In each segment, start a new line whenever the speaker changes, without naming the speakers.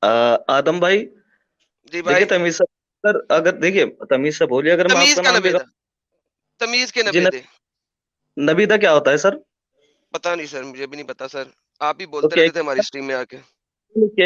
آدم بھائی
جی
دیکھیے
بھائی،
تمیز سے، اگر دیکھیے تمیز سے بولیے، اگر میں آپ
تمیز
کا
کا
نام
نبی
لے
تھا، تمیز کے
گا جی
نبی تھے.
نبیدہ کیا ہوتا ہے سر؟
پتا نہیں سر، مجھے بھی نہیں پتا سر. آپ ہی
تو
بولتے رہتے تھے ہماری اسٹریم میں آ کے،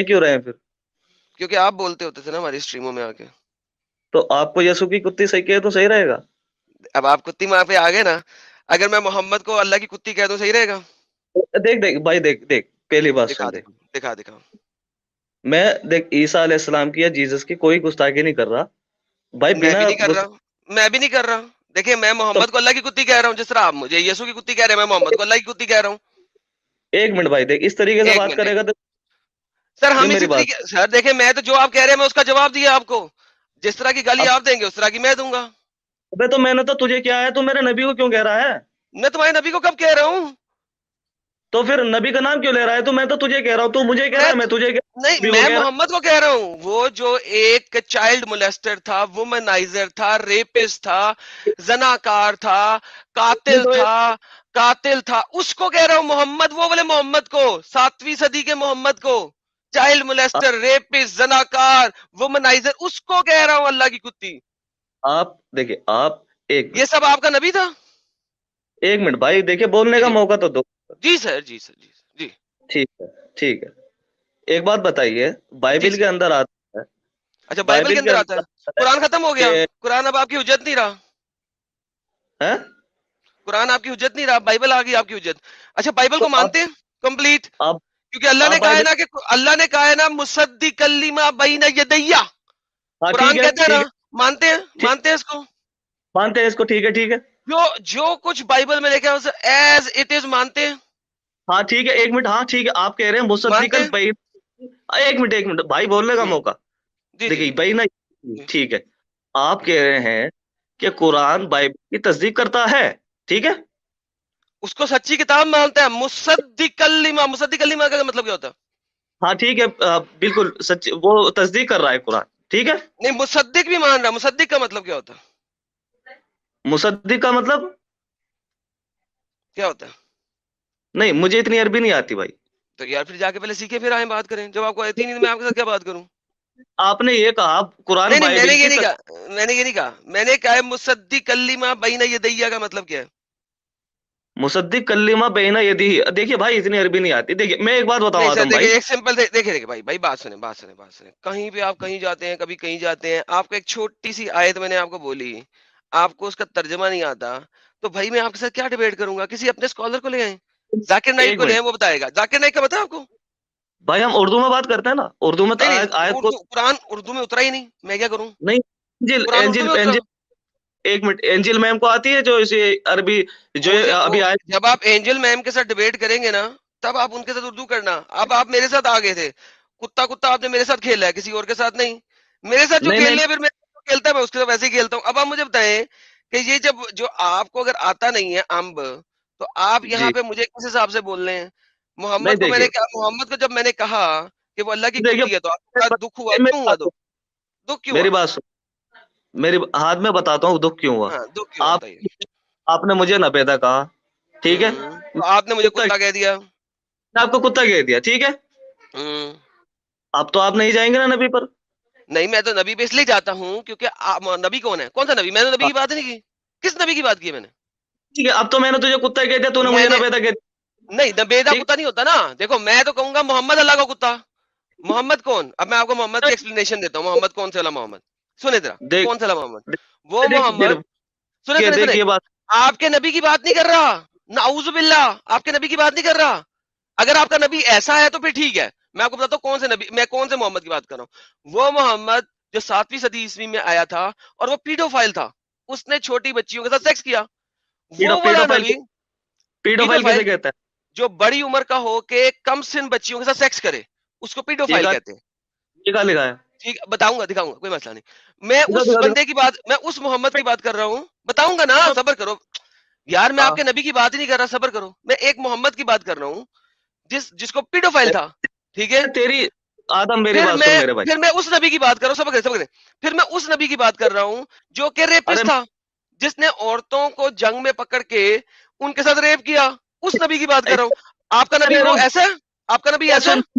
کیوں رہے ہیں پھر؟
کیونکہ آپ بولتے ہوتے تھے نا ہماری اسٹریموں میں آ کے.
تو آپ کو یسوع کی کتی صحیح کہے تو صحیح رہے گا؟
اب آپ کتی ماں پہ آ گئے نا، اگر میں محمد کو اللہ کی کتی کہہ دوں صحیح رہے گا؟
دیکھ دیکھ بھائی، دیکھ دیکھ، پہلی بات
دکھا
سن دے.
دکھا دکھا دکھا.
میں دیکھ عیسیٰ علیہ السلام کی یا جیزس کی کوئی گستاخی نہیں کر رہا بھائی،
میں بھی
بنا
نہیں کر رہا، میں بھی نہیں کر رہا. دیکھیں میں
تو
محمد کو اللہ کی کتی کہہ رہا ہوں، جس طرح آپ مجھے یسوع کی کتی کہہ رہے ہیں، میں محمد کو اللہ کی کتی کہہ رہا ہوں.
ایک منٹ بھائی، دیکھ اس طریقے سے
ایک
بات
منٹ
کرے گا تو
سر،
یہ
ہم
میری
اسی
بات.
طریقے سر دیکھیں، میں تو جو آپ کہہ رہے ہیں میں اس کا جواب دیا آپ کو. جس طرح کی گالی
اب
آپ دیں گے اس طرح کی میں دوں گا.
ابے تو میں نے تو تجھے کیا ہے، تو میرے نبی کو کیوں کہہ رہا ہے؟
میں تمہارے نبی کو کب کہہ رہا ہوں؟
تو پھر نبی کا نام کیوں لے رہا ہے تو؟ میں تو تجھے کہہ رہا ہوں، تو مجھے کہہ رہا
میں
ہے، میں تجھے کہہ رہا ہوں،
نہیں،
نبی کو
میں
کہہ رہا
محمد کو کہہ رہا ہوں. وہ جو ایک چائلڈ مولسٹر تھا، وومنائزر تھا، ریپسٹ تھا، زناکار تھا،
ہے.
قاتل
تو
تھا، قاتل تھا، اس کو کہہ رہا ہوں محمد. وہ بولے محمد کو، 7ویں صدی کے محمد کو، چائلڈ مولسٹر، ریپسٹ، زناکار، وومنائزر، اس کو کہہ رہا ہوں اللہ کی کتی.
آپ دیکھیں، آپ ایک
یہ
منٹ،
سب آپ کا نبی تھا.
ایک منٹ بھائی، دیکھیں بولنے
جی
کا
جی
موقع تو دو.
جی سر، جی سر، جی سر، جی
ٹھیک ہے، ٹھیک ہے. ایک بات بتائیے،
جی
بائبل
سر.
کے اندر آتا ہے،
اچھا، بائبل کے
بائبل کے
اندر آتا
اندر
ہے؟
آتا ہے
قرآن ختم ہو گیا،
کہ
قرآن اب آپ کی حجت نہیں رہا.
ہیں؟
قرآن آپ کی حجت نہیں رہا، بائبل آ گئی آپ کی حجت. اچھا، بائبل
تو
کو مانتے ہیں کمپلیٹ؟
آپ
کیونکہ اللہ نے
آپ
کہا ہے
بائبل،
نا کہ اللہ نے کہا ہے نا مصدق لما بین یدیہ.
ہاں ٹھیک
قرآن
ہے،
کہتا ہے نا،
ٹھیک ہے،
مانتے ہیں،
ٹھیک،
مانتے ہیں اس کو.
مانتے ہیں اس کو، ٹھیک ہے، ٹھیک ہے.
جو کچھ بائبل میں لکھا ہے اسے ایز اٹ از مانتے ہیں.
ہاں ٹھیک ہے، ایک منٹ، ہاں ٹھیک ہے، آپ کہہ رہے ہیں
مانتے
مصدقل
ہیں.
بین. ایک منٹ، ایک منٹ بھائی، بولنے کا
ہوں،
موقع.
جی جی
دیکھیے بھائی نا،
جی.
ٹھیک ہے، آپ
ہوں.
کہہ رہے ہیں کہ قرآن بائبل کی تصدیق کرتا ہے، ٹھیک ہے.
اس کو سچی کتاب مانتا ہے. مصدق لما، مصدق لما کا مطلب کیا ہوتا ہے؟
ہاں ٹھیک ہے، بالکل سچ، وہ تصدیق کر رہا ہے قرآن، ٹھیک ہے.
نہیں، مصدق بھی مان رہا ہے. مصدق کا مطلب کیا ہوتا ہے؟
مصدق کا مطلب؟
کیا ہوتا ہے؟
نہیں، مجھے اتنی عربی نہیں آتی بھائی.
تو یار پھر جا کے پہلے سیکھے پھر آئیں بات کریں. جب آپ کو آتی نہیں تو میں آپ کے ساتھ کیا بات کروں؟
آپ نے یہ کہا قرآن
نہیں نہیں، میں نے
بائبل
یہ
کی
نہیں کہا، میں نے یہ نہیں کہا. میں نے کہا ہے مصدق لما بین یدیہ کا مطلب کیا ہے؟
مصدق کلمہ بین یدی. دیکھیے بھائی، اتنی عربی نہیں آتی. دیکھیے میں ایک بات بتاؤں
نہیں سر،
آدم
دیکھیں
بھائی.
ایک سمپل دیکھیں بھائی بات سنیں، بات سنیں، بات سنیں. کہیں پہ آپ کہیں جاتے ہیں، کبھی کہیں جاتے ہیں، آپ کو ایک چھوٹی سی آیت میں نے آپ کو بولی، آپ کو اس کا ترجمہ نہیں آتا، تو بھائی میں آپ کے ساتھ کیا ڈیبیٹ کروں گا؟ کسی اپنے اسکالر کو لے آئیں، ذاکر نائک
ایک
کو لے
منٹ
آئیں، وہ بتائے گا. ذاکر نائک کا پتا ہے آپ کو؟
بھائی، ہم اردو میں بات کرتے ہیں نا، اردو میں تو
نہیں
آیت
نہیں،
کو.
قرآن اردو میں اترا ہی نہیں، میں کیا کروں؟
نہیں، اینجل
قرآن اردو
اینجل
میں اترا.
اینجل ایک منٹ، اینجل میم کو آتی ہے جو اسے عربی، جو
مجھے
ابھی آئے.
جب آپ اینجل میم کے ساتھ ڈیبیٹ کریں گے نا، تب آپ ان کے ساتھ اردو کرنا. اب آپ میرے ساتھ آ گئے تھے، کتا کتا آپ نے میرے ساتھ کھیلا ہے، کسی اور کے ساتھ نہیں. میرے ساتھ جو
نہیں
کھیل
نہیں
لیا پھر میں کھیلتا ہے، میں اس کے ساتھ ویسے ہی کھیلتا ہوں. اب آپ مجھے بتائیں کہ یہ جب جو آپ کو اگر آتا نہیں ہے امب، تو آپ یہاں
جی،
پہ مجھے کس حساب سے بول رہے ہیں؟
نہیں
محمد کو میں
دیکھیے،
نے کہا، محمد کو جب میں نے کہا کہ وہ اللہ کی
دیکھیے
کتی ہے، تو آپ کا دکھ ہوا،
میری
کیوں ہوا؟
بات سن،
دکھ کیوں ہوا؟
میری بات سن، میری ہاتھ میں بتاتا ہوں دکھ کیوں ہوا.
ہاں، دکھ کیوں ہوا
آپ
بتائیے.
آپ نے مجھے نبیدہ کہا، ٹھیک ہے.
تو آپ نے مجھے کتا کہہ دیا.
میں آپ کو کتا کہہ دیا، ٹھیک ہے.
ہوں.
اب تو آپ نہیں جائیں گے نا نبی پر.
نہیں، میں تو نبی پہ اس لیے جاتا ہوں کیونکہ نبی کون ہے؟ کون سا نبی؟ میں نے نبی
ہاں،
کی بات نہیں کی. کس نبی کی بات کی میں نے؟
ٹھیک ہے، اب تو میں نے تجھے کتا کہہ دیا، تو نے
میں
مجھے
نے
نبیدہ کہہ دیا.
نہیں، نبیدہ
ٹھیک
کتا نہیں ہوتا نا. دیکھو میں تو کہوں گا محمد اللہ کا کتا. محمد کون؟ اب میں آپ کو محمد
ہے.
کی ایکسپلینیشن دیتا ہوں. محمد کون سے والا محمد؟ سنے ذرا،
دیکھ
کون سے والا محمد؟ وہ
دیکھ دیکھ
محمد، سنے سنے
دیکھ
سنے،
یہ بات.
آپ کے نبی کی بات نہیں کر رہا. نعوذ باللہ، آپ کے نبی کی بات نہیں کر رہا. اگر آپ کا نبی ایسا ہے تو پھر ٹھیک ہے، میں آپ کو بتاتا ہوں کون سے نبی، میں کون سے محمد کی بات کر رہا ہوں. وہ محمد جو 7ویں صدی عیسوی میں آیا تھا، اور وہ پیڈو فائل تھا، اس نے چھوٹی بچیوں کے ساتھ سیکس کیا. وہ والا
پیڈوفائل
نبی.
پیڈوفائل
پیڈو
کیسے
فائل
کہتا
جو بڑی عمر کا ہو کے کم سن بچیوں کے ساتھ سیکس کرے، اس کو پیڈو
ہے؟
فائل کہتے ہیں.
یہ کہاں لکھا ہے؟
ٹھیک، بتاؤں گا، دکھاؤں گا، کوئی مسئلہ نہیں. میں
دکھا
اس
دکھا
بندے کی بات، میں اس محمد کی بات کر رہا ہوں. بتاؤں گا نا،
دکھا.
صبر کرو یار. میں آپ
ہاں،
کے نبی کی بات ہی نہیں کر رہا، صبر کرو. میں ایک محمد کی بات کر رہا ہوں جس کو پیڈو فائل تھا. ٹھیک ہے.
تیری آدم، میری
پھر
بات سن
میں
میرے بھائی.
پھر میں اس نبی کی بات کر رہا ہوں، سب کریں. پھر میں اس نبی کی بات کر رہا ہوں جو کہ
ارے
ریپسٹ تھا، جس نے عورتوں کو جنگ میں پکڑ کے ان کے ساتھ ریپ کیا. اس نبی کی بات کر رہا ہوں. آپ کا نبی
ارے
وہ
رک،
ایسا ہے؟ آپ کا نبی ایسا
سن،
ہے؟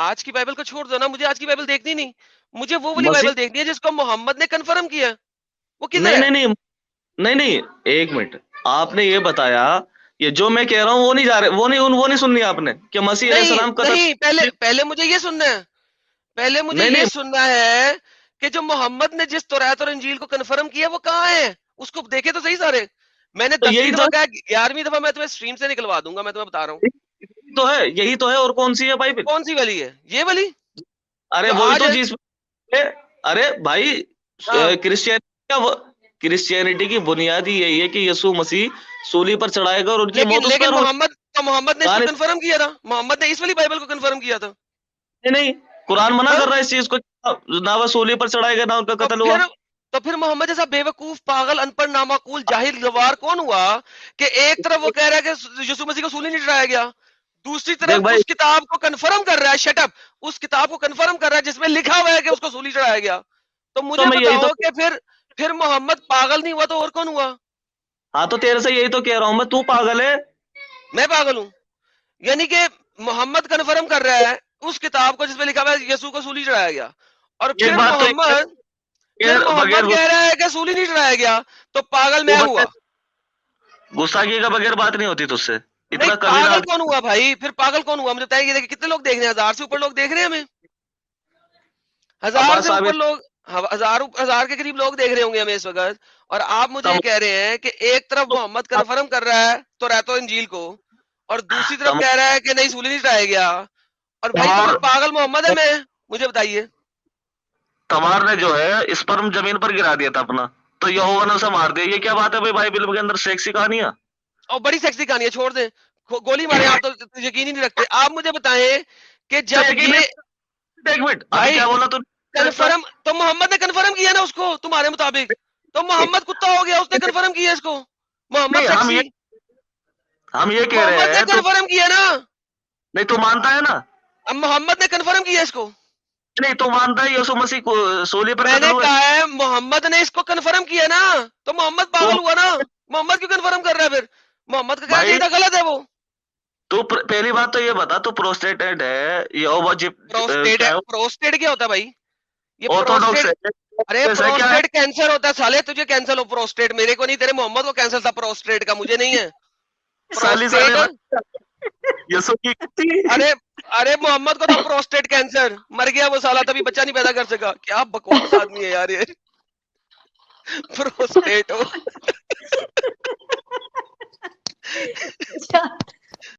آج کی بائبل کو چھوڑ دو نا, مجھے آج کی بائبل دیکھنی نہیں, مجھے وہ والی
مسیح
بائبل دیکھنی ہے جس کو محمد نے کنفرم کیا. وہ کدھر
نہیں
ہے؟
نہیں نہیں نہیں نہیں, ایک منٹ, آپ نے یہ بتایا, یہ جو میں کہہ رہا ہوں وہ نہیں جا رہے, وہ نہیں سننی آپ نے کہ مسیح علیہ
نہیں
السلام قتل.
نہیں, پہلے مجھے یہ سننا ہے, پہلے مجھے
نہیں
یہ
نہیں,
سننا ہے کہ جو محمد نے جس تورات اور انجیل کو کنفرم کیا وہ کہاں ہے, اس کو دیکھے تو صحیح سارے. میں نے
تو
10ویں
یہی
دفعہ کہا, 11ویں دفعہ میں تمہیں اسٹریم سے نکلوا دوں گا, میں تمہیں بتا رہا ہوں.
تو ہے, یہی تو ہے, اور کون سی ہے بائبل؟
کون سی والی ہے یہ والی
ارے
جو
وہی
آج
تو
ہے؟
جس, ارے بھائی,
ہاں,
کرسچینٹی کی بنیاد ہی یہی ہے کہ یسوع مسیح سولی پر چڑھائے گا اور ان کی موت اس
لیکن
پر ہوئی.
محمد نے اس کو کنفرم کیا تھا, محمد نے اس والی بائبل کو کنفرم کیا تھا.
نہیں, قرآن منع
ہاں؟
کر رہا ہے اس چیز کو, نہ وہ سولی پر چڑھائے گا نہ ان کا
تو
قتل ہوا.
پھر تو پھر محمد جیسا بے وقوف, پاگل, ان پڑھ, نامعقول, جاہل, گوار کون ہوا کہ ایک طرف وہ کہہ رہا ہے کہ یسوع مسیح کو سولی نہیں چڑھایا گیا, دوسری
دیکھ
طرف
بھائی,
اس کتاب کو کنفرم کر رہا ہے, شٹ اپ, اس کتاب کو کنفرم کر رہا ہے جس میں لکھا ہوا ہے کہ اس کو سولی چڑھایا گیا. تو
تو
مجھے
میں یہی تو,
بتاؤ کہ پھر محمد پاگل نہیں ہوا تو اور کون ہوا؟
ہاں تو تیرے سے یہی تو کہہ رہا ہوں میں, تو پاگل ہے.
میں پاگل ہوں؟ یعنی کہ محمد کنفرم کر رہا ہے اس کتاب کو جس میں لکھا ہوا ہے یسوع کو سولی چڑھایا گیا, اور
ایک بات تو بغیر
محمد کہہ رہا ہے کہ سولی نہیں چڑھایا گیا, تو پاگل میں ہوا.
گستاخی کا بغیر بات نہیں ہوتی تجھ سے,
نہیں,
اتنا کمی
پاگل
نہ.
کون ہوا بھائی؟ پھر پاگل کون ہوا؟ مجھے بتائیں, یہ دیکھیں کتنے لوگ دیکھ رہے ہیں, 1000 سے اوپر لوگ دیکھ رہے ہیں ہمیں, 1000
بات
سے اوپر
ثابت,
لوگ, 1000 کے قریب لوگ دیکھ رہے ہوں گے ہمیں اس وقت, اور آپ مجھے یہ کہہ رہے ہیں کہ ایک طرف محمد کنفرم کر رہا ہے تورات و انجیل کو, اور دوسری طرف کہہ رہا ہے کہ نہیں سولی نہیں چڑھایا گیا, اور بھائی تو پھر پاگل محمد ہے میں, مجھے بتائیے.
تمار نے جو ہے اسپرم زمین پر گرا دیا تھا اپنا, تو یہوہ نے اسے مار دیا. یہ کیا بات ہے بھائی, بائبل کے اندر سیکسی کہانیاں.
اور بڑی سیکسی کہانی ہے, چھوڑ دیں, گولی مارے, آپ تو یقین ہی نہیں رکھتے. آپ مجھے بتائیں کہ جب یہ,
ایک منٹ, ابھی
بھائی
کیا بولا تو
کنفرم, تو محمد نے کنفرم کیا نا اس کو تمہارے مطابق, تو محمد کتا ہو گیا, اس نے کنفرم کیا اس کو, محمد
نہیں,
سیکسی,
ہم یہ کہہ رہے
محمد نے
ہیں تو
کنفرم کیا نا,
نہیں, تو مانتا ہے نا,
اب محمد نے کنفرم کیا اس کو.
نہیں تو مانتا ہے یسوع مسیح کو سولی پر
میں
قتل
نے
ہوئے.
کہا ہے محمد نے اس کو کنفرم کیا نا, تو محمد
تو
پاگل ہوا نا, محمد کیوں کنفرم کر رہا ہے؟ پھر محمد کا کہنا
بھائی,
چاہیے تھا, غلط ہے وہ.
تو پہلی بات تو یہ بتا, تو پروسٹیٹڈ ہے یہوہ کیا ہے,
پروسٹیٹ کیا ہوتا ہے بھائی؟ یہ
آرتھوڈاکس
پروسٹیٹ, ارے
ہے, کیا ہے؟
پروسٹیٹ کینسر ہوتا ہے سالے, تجھے کینسر ہو پروسٹیٹ, میرے کو نہیں, تیرے محمد کو کینسر تھا پروسٹیٹ کا, مجھے نہیں ہے
سالی
پروسٹیٹ.
یسوع کی
ارے محمد کو تھا پروسٹیٹ کینسر, مر گیا وہ سالا, تبھی بچہ نہیں پیدا کر سکا. کیا بکواس آدمی ہے یار یہ, پروسٹیٹ ہو.